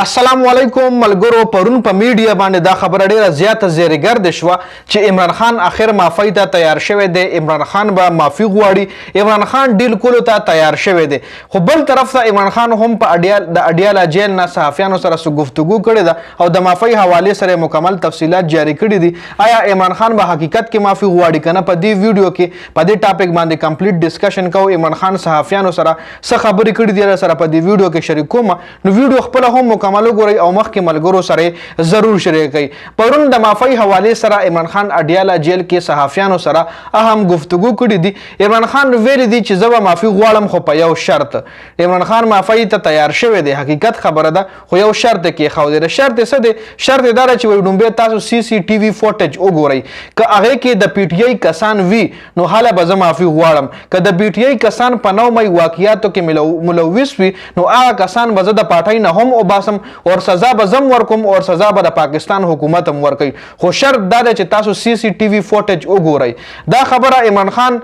السلام علیکم ملګرو. پرون په میډیا باندې دا خبره ډیره زیاته زیرګرد شوه چې عمران خان اخر معافی ته تیار شوی دی. عمران خان به معافی غواړي. عمران خان ډیل کولو ته تیار شوی دی. خو بل طرف ته عمران خان هم په اډیاله جیل نه صحافیانو سره گفتگو کړې ده او د معافی حواله سره مکمل تفصيلات جاری کړي دي. آیا عمران خان به حقیقت کې معافی غواړي کنه؟ په دې ویډیو کې په دې ټاپک باندې کمپلیټ ډسکشن کوو. عمران خان صحافیانو سره څه خبرې کړې دي سره په دې ویډیو کې شریک کوم. نو ویډیو خپل هم مکمل وګورئ او مخکې ملګرو سره ضرور شریک کړئ. پرون د معافی حواله سره عمران خان اډیاله جیل کې صحافیانو سره اهم گفتگو کړې دي. عمران خان ویل دي چې زه به معافی غواړم خو په یو شرط. عمران خان معافی ته تیار شوی دی، حقیقت خبره ده، خو یو شرط کې خو دی. شرط څه دی؟ شرط دا چې وډومبه تاسو سی سی ټي وي فوټیج وګورئ. که هغه کې د پی ټی آی کسان وي نو حاله به زه معافی غواړم. که د پی ټی آی کسان په 9 مې واقعیاتو کې ملوث وي نو هغه کسان به زه د پارټۍ نه هم وباسم او سزا به زم ورکوم او سزا به د پاکستان حکومت هم ورکوي. خو شرط دا دی چې تاسو سی سی ټي وي فوټیج وګورئ. دا خبره عمران خان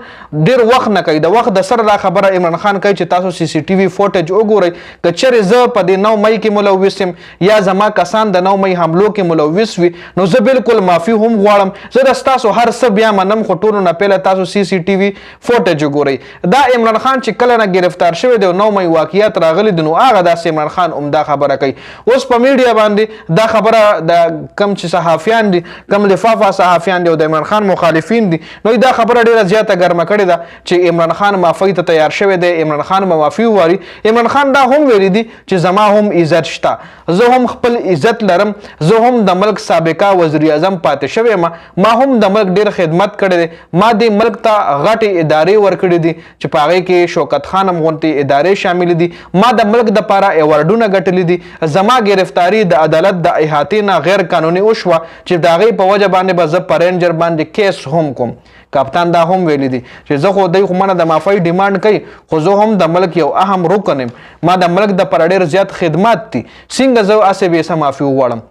ډیر وخت نه کوي. د وخت د سره دا خبره عمران خان کوي چې تاسو سی سی ټي وي فوټیج وګورئ. که چېرې زه په دې 9 مې کې ملوث یم یا زما کسان د 9 مې حملو کې ملوث وي نو زه بالکل معافي هم غواړم. زه د ستاسو هر څه بیا منم، خو ټولو نه پهله تاسو سی سی ټي وي فوټیج وګورئ. دا عمران خان چې کله نه گرفتار شوی دی 9 مې واقعیت راغلي دي نو هغه داسې عمران خان عمده خبره کوي. اوس په میډیا باندې دا خبره د کم چې صحافیان دي، کم لفافه صحافیان دي او د عمران خان مخالفین دي، نو دا خبره ډیره زیاته ګرمه کړې ده چې عمران خان معافی ته تیار شوی دی. عمران خان به معافی وغواړي. عمران خان دا هم ویلي دي چې زما هم عزت شته، زه هم خپل عزت لرم، زه هم د ملک سابقه وزیر اعظم پاتې شوی ما هم د ملک ډیر خدمت کړی دی. ما د ملک ته غټې ادارې ورکړي دي چې په هغې کې شوکت خان هم غونتې ادارې شامل دي. ما د ملک دپاره ایوارډونه ګټلي دي. زما گرفتاری د عدالت د احاطې نه غیر قانوني وشوه چې د هغې په وجه باندې به زه په رینجر باندې کیس هم کوم. کاپتان دا هم ویلی دي چې زه خو دی خو منه د معافی ډیمانډ کوي خو زه هم د ملک یو اهم رکن یم. ما د ملک دپاره ډېر زیات خدمات دي. څنګه زه هسې بې څه معافي وغواړم؟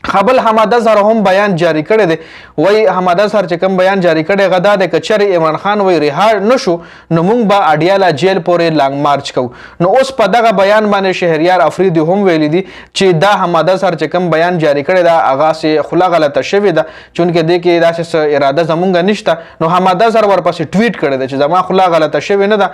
خبل حماد اظهر هم بیان جاری کړی دی. وای حماد اظهر چې کوم بیان جاری کړی هغه دا دی که چېرې عمران خان وای رها نشو نو موږ به اډیاله جیل پورې لانګ مارچ کوو. نو اوس په دغه بیان باندې شهریار افریدي هم ویلي دي چې دا حماد اظهر چې کوم بیان جاری کړی دا هغه سې خوله غلطه شوې ده چونکې دې کې داسې څه اراده زمونږ نشته. نو حماد اظهر ورپسې ټویټ کړی دی چې زما خوله غلطه شوې نه ده،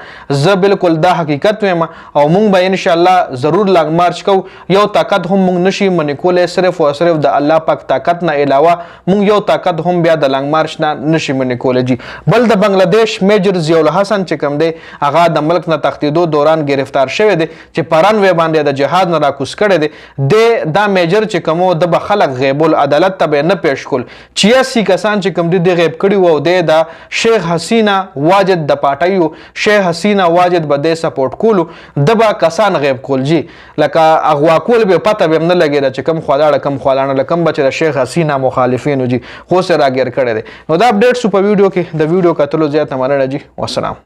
زه بالکل دا حقیقت وایم او موږ به انشاءالله ضرور لانګ مارچ کوو. یو طاقت هم موږ نشي منې کولی، صرف او صرف د الله پاک طاقت نه علاوه مونږ یو طاقت هم بیا د لانګ مارچ نه نشي منې کولی. جی بل د بنگلادیش میجر ضیاء الحسن چې کوم دی هغه د ملک نه تښتېدو دوران گرفتار شوی دی چې په رنوی باندې د جهاد نه راکوز کړی دی. دا میجر چې کوم د به خلک غیب العدالت ته به نه پیش کول. 86 کسان چې کوم دي غیب کړي وو دی د شیخ حسینه واجد د پارټیو شیخ حسینه واجد به د سپورټ کولو د به کسان غیب کول. جی لکه اغوا کول به پته به نه لګیږي چې کم خوالاړه کم خوالاړه لکم چې د شیخ حسینه مخالفینو جی خو سره راګیر کړی دی. نو دا اپډیټس په ویډیو کې د ویډیو کتلو زیات مننه جی. والسلام.